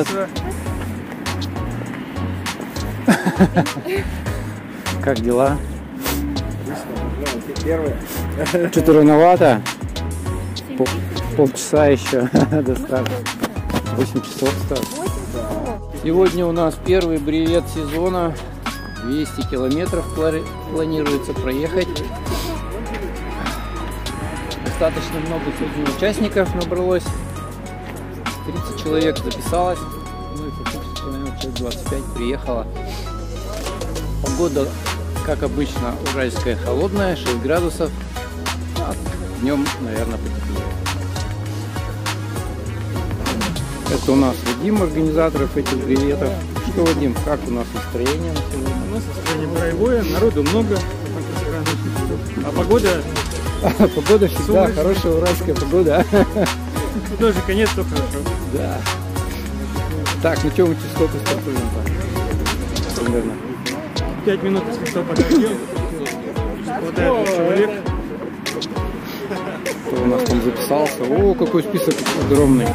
Привет. Как дела? Что-то рановато. Полчаса еще до старта. 8 часов старт. Сегодня у нас первый бревет сезона. 200 километров планируется проехать. Достаточно много сегодня участников набралось. 30 человек записалось. Ну и фактически, наверное, человек 25 приехало. Погода, как обычно, уральская холодная, 6 градусов. А днем, наверное, потеплее. Это у нас Вадим, организаторов этих бреветов. Что, Вадим, как у нас настроение на сегодня? У нас настроение боевое, народу много. А погода? Погода всегда хорошая, уральская погода. Тоже конец, то хорошо. Да. Так, ну что, мы через сколько стартуем-то? Примерно. 5 минут, если что, подождем. Хватает человек. Кто у нас там записался? О, какой список огромный.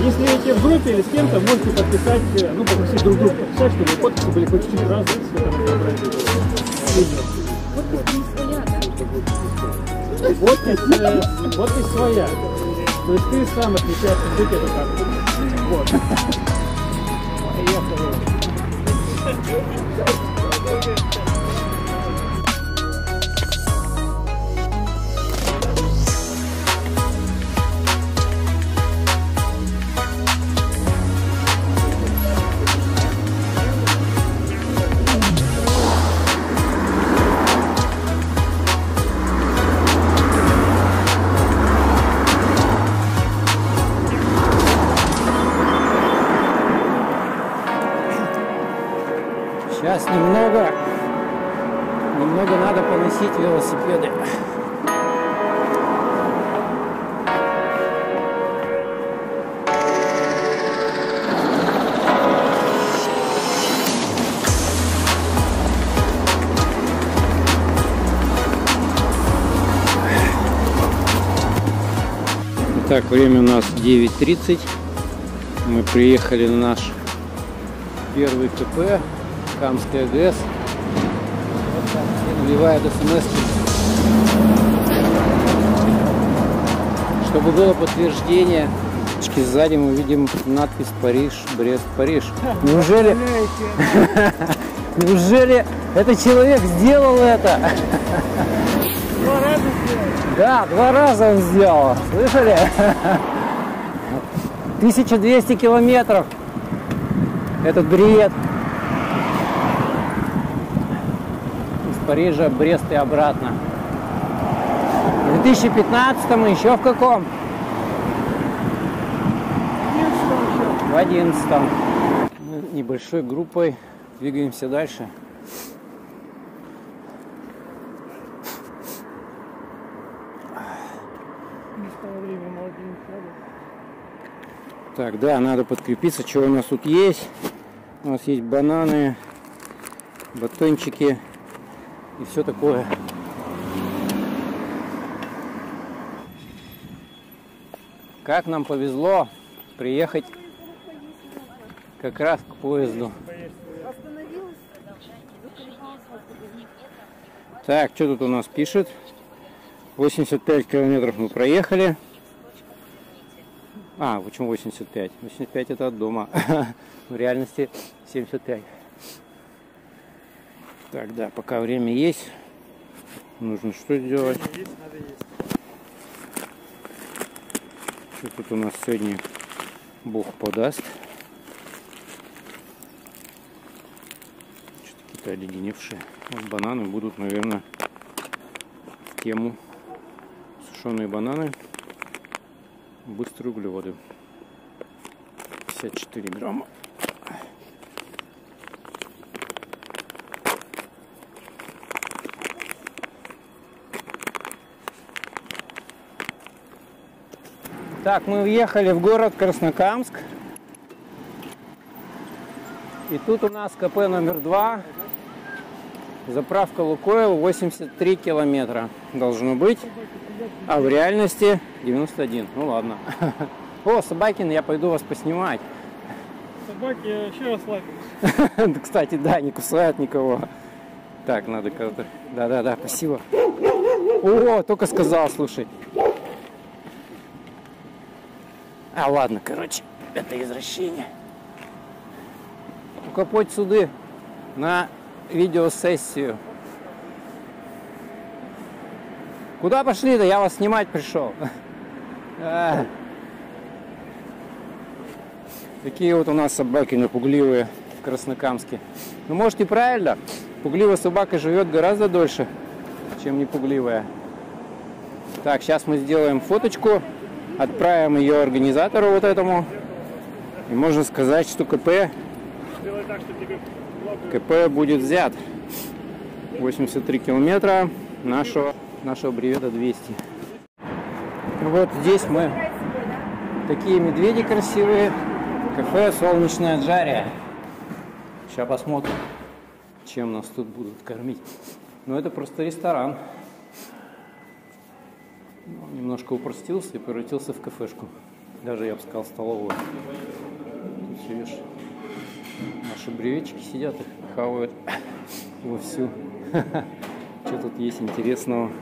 Если эти в группе или с кем-то, можете подписать, ну, попросить друг друга подписать, чтобы подписи были хоть чуть-чуть разные. Подпись своя. То есть ты сам отмечаешь, что это так. Вот. Поехали. Сейчас немного надо поносить велосипеды. Итак, время у нас 9:30. Мы приехали на наш первый КП. Камская ГЭС. Вот так, вливает смс. Чтобы было подтверждение. Сзади мы видим надпись Париж, Брест, Париж. Неужели этот человек сделал это? 2 раза сделал. Да, 2 раза он сделал. Слышали? 1200 километров. Этот бревет. Парижа, Брест и обратно. В 2015-м еще в каком? В 11-м. Мы небольшой группой двигаемся дальше. Так, да, надо подкрепиться. Что у нас тут есть? У нас есть бананы, батончики и все такое. Как нам повезло приехать как раз к поезду. Так, что тут у нас пишет? 85 километров мы проехали. А, почему 85? 85 это от дома. В реальности 75. Так, да, пока время есть, нужно что сделать? Что тут у нас сегодня Бог подаст? Что-то какие-то оледеневшие. Вот бананы будут, наверное, в тему. Сушеные бананы, быстрые углеводы. 54 грамма. Так, мы въехали в город Краснокамск. И тут у нас КП номер 2. Заправка Лукойл, 83 километра должно быть. А в реальности 91. Ну ладно. О, Собакин, я пойду вас поснимать. Собаки еще расслабились. Кстати, да, не кусают никого. Так, надо кого-то... Да, спасибо. О, только сказал, слушай. А, ладно, короче, это извращение. Укопать суды на видеосессию. Куда пошли-то? Я вас снимать пришел. Такие вот у нас собаки напугливые в Краснокамске. Ну, может, и правильно. Пугливая собака живет гораздо дольше, чем непугливая. Так, сейчас мы сделаем фоточку. Отправим ее организатору вот этому. И можно сказать, что КП будет взят. 83 километра нашего бревета 200. Вот здесь мы. Такие медведи красивые. Кафе «Солнечная Джария». Сейчас посмотрим, чем нас тут будут кормить. Но это просто ресторан. Он немножко упростился и превратился в кафешку. Даже, я бы сказал, столовую. Тут, видишь, наши бреветчики сидят и хавают вовсю. Что тут есть интересного?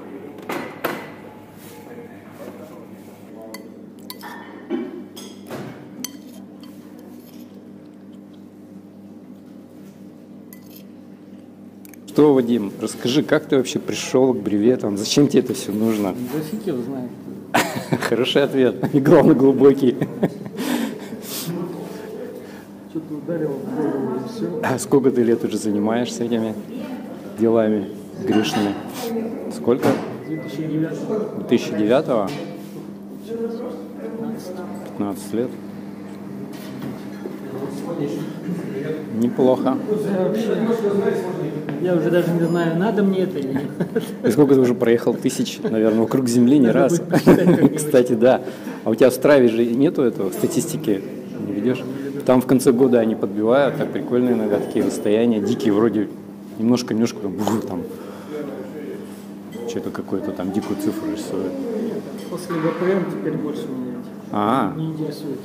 Что, Вадим, расскажи, как ты вообще пришел к бреветам? Зачем тебе это все нужно? Да фиг его знает. Хороший ответ. И главное, глубокий. Что-то ударило в голову и все. А сколько ты лет уже занимаешься этими делами грешными? Сколько? 2009. 2009-го? 15 лет. Неплохо. Я уже даже не знаю, надо мне это или нет. И сколько ты уже проехал тысяч, наверное, вокруг Земли не раз? Кстати, да. А у тебя в Страве же нету этого статистики? Не ведешь? Там в конце года они подбивают, так прикольно иногда такие расстояния, дикие, вроде немножко там что-то какое-то там дикую цифру рисуют. После ГПМ теперь больше меня не интересует.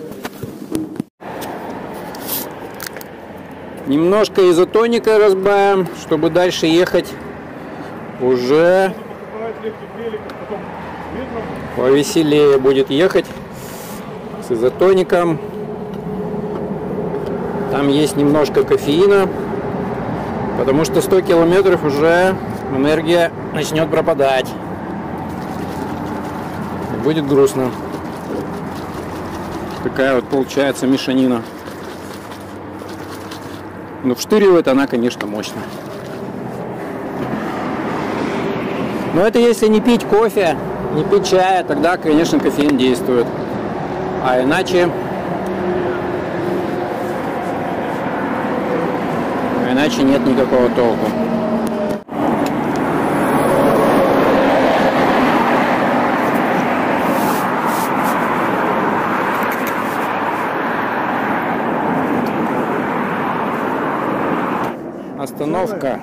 Немножко изотоника разбавим, чтобы дальше ехать уже повеселее будет ехать с изотоником. Там есть немножко кофеина, потому что 100 километров уже энергия начнет пропадать. Будет грустно. Такая вот получается мешанина. Но вштыривает она, конечно, мощно. Но это если не пить кофе, не пить чая, тогда, конечно, кофеин действует. А иначе нет никакого толку. Остановка.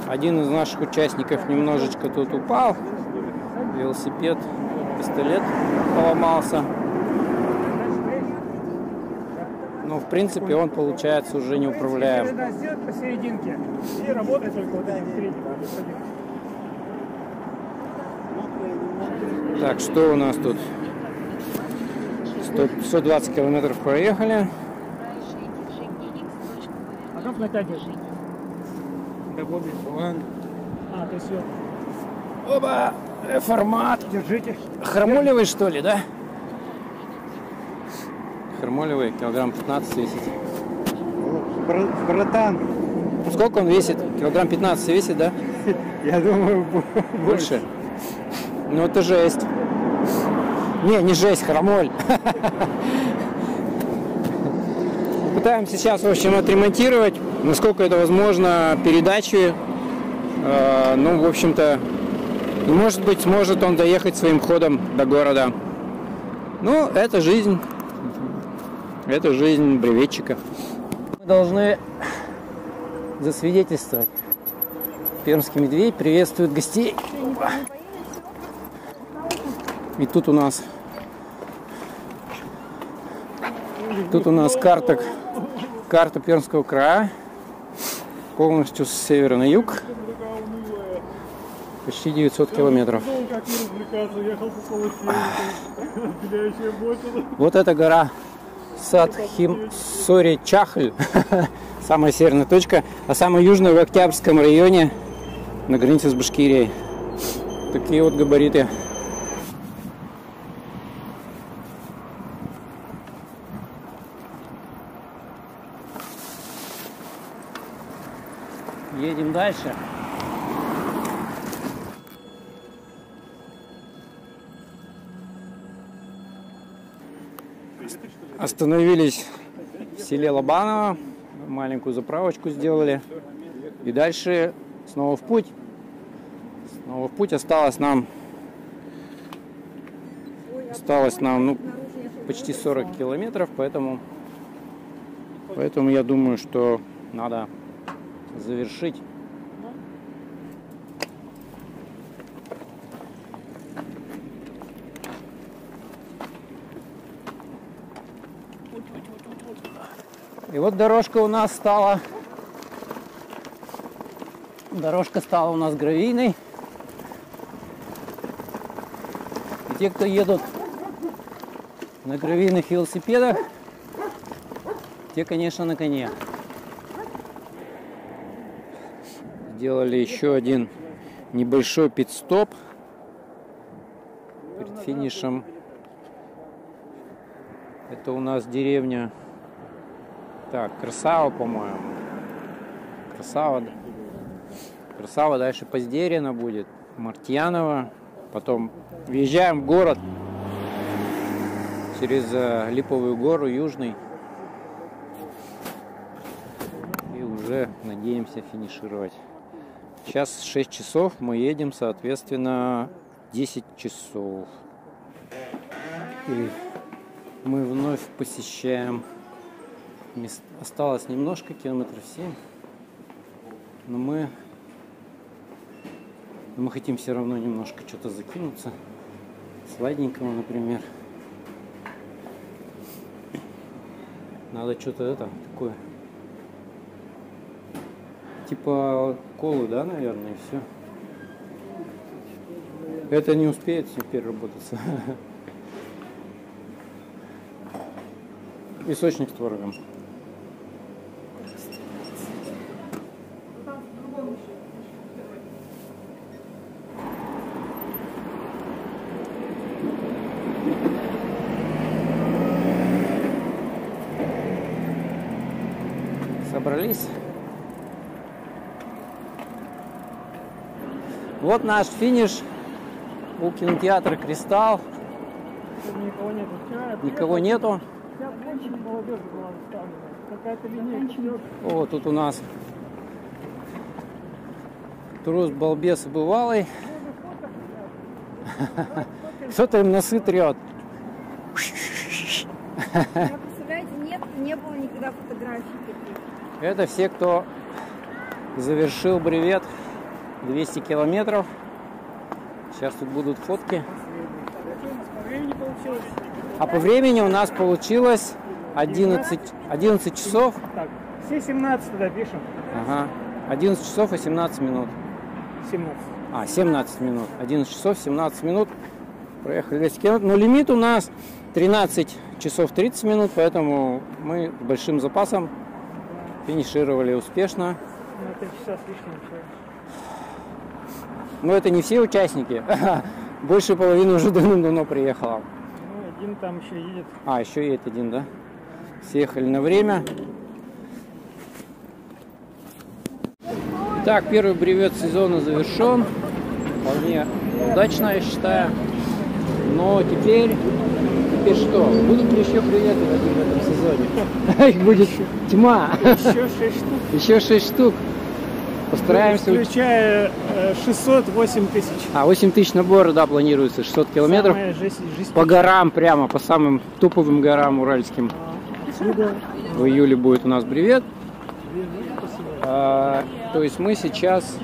Один из наших участников немножечко тут упал. Велосипед, пистолет поломался. Но в принципе он получается уже не управляем. Посерединке. И работает только вот этим передним. Так, что у нас тут? 120 километров проехали. А как натягиваешь? А, то есть все. Оба! Формат. Держите. Хромолевый, что ли, да? Хромолевый, килограмм 15 весит. Братан. Сколько он весит? Килограмм 15 весит, да? Я думаю, Больше? Ну это жесть. Не жесть, хромоль. Пытаемся сейчас, в общем, отремонтировать, насколько это возможно, передачи. Ну, в общем-то, может быть, сможет он доехать своим ходом до города. Ну, это жизнь. Это жизнь бреветчика. Мы должны засвидетельствовать. Пермский медведь приветствует гостей. И тут у нас Тут у нас карта Пермского края. Полностью с севера на юг. Почти 900 километров. Вот эта гора Садхимсори-Чахль. Самая северная точка. А самая южная в Октябрьском районе, на границе с Башкирией. Такие вот габариты. Едем дальше. Остановились в селе Лобаново, маленькую заправочку сделали. И дальше снова в путь. Снова в путь. Осталось нам почти 40 километров, поэтому я думаю, что надо завершить. И вот дорожка у нас стала у нас гравийной. И те, кто едут на гравийных велосипедах, те, конечно, на коне. Сделали еще один небольшой пит-стоп перед финишем. Это у нас деревня, так, Красава, по-моему. Красава, дальше Поздерина будет, Мартьяново. Потом въезжаем в город через Липовую гору, Южный. И уже надеемся финишировать. Сейчас 6 часов, мы едем, соответственно, 10 часов. И мы вновь посещаем место. Осталось немножко, километров 7. Но мы хотим все равно немножко что-то закинуться. Сладенького, например. Надо что-то такое. Типа колы, да, наверное, и все. Это не успеет все переработаться. Песочник с творогом. Собрались. Вот наш финиш у кинотеатра «Кристалл». Никого нету. О, тут у нас трус, балбес и бывалый. Кто-то им носы трет. Представляете, не было никогда фотографий таких. Это все, кто завершил бревет 200 километров. Сейчас тут будут фотки. А по времени у нас получилось 11 часов. Так, все 17 туда пишем. Ага. 11 часов и 17 минут. 17 минут. 11 часов 17 минут. Проехали 200 километров. Но лимит у нас 13 часов 30 минут, поэтому мы с большим запасом финишировали успешно. На 3 часа с лишним человек. Но это не все участники. Больше половины уже давно приехала. Ну, один там еще едет. А, еще едет один, да? Съехали на время. Итак, первый бревет сезона завершен. Вполне удачно, я считаю. Но теперь что? Будут ли еще бреветы в этом сезоне? Их будет тьма. Еще 6 штук. Еще 6 штук. Постараемся. Включая 600-8 тысяч. 8 тысяч набора, да, планируется. 600 километров. Жизнь. По горам прямо, по самым топовым горам уральским. В июле будет у нас бревет. То есть мы сейчас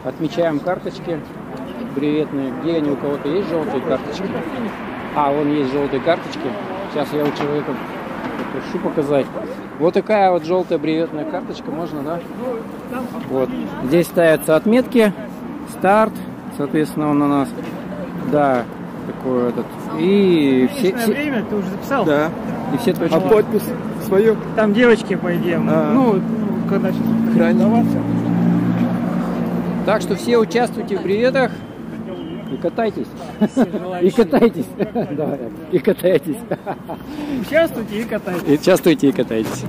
отмечаем карточки бреветные. Где они, у кого-то есть желтые карточки? Вон есть желтые карточки. Сейчас я у человека Прошу показать. Вот такая вот желтая бреветная карточка, можно, да? Вот. Здесь ставятся отметки, старт, соответственно, он у нас, да, такой этот. И все время ты уже записал? Да. и все точки. А подпись свою? Там девочки, по идее. Ну, когда сейчас Хранить. Так что все участвуйте в бреветах и катайтесь. И катайтесь. Давай. И катайтесь. Участвуйте и катайтесь. И участвуйте и катайтесь.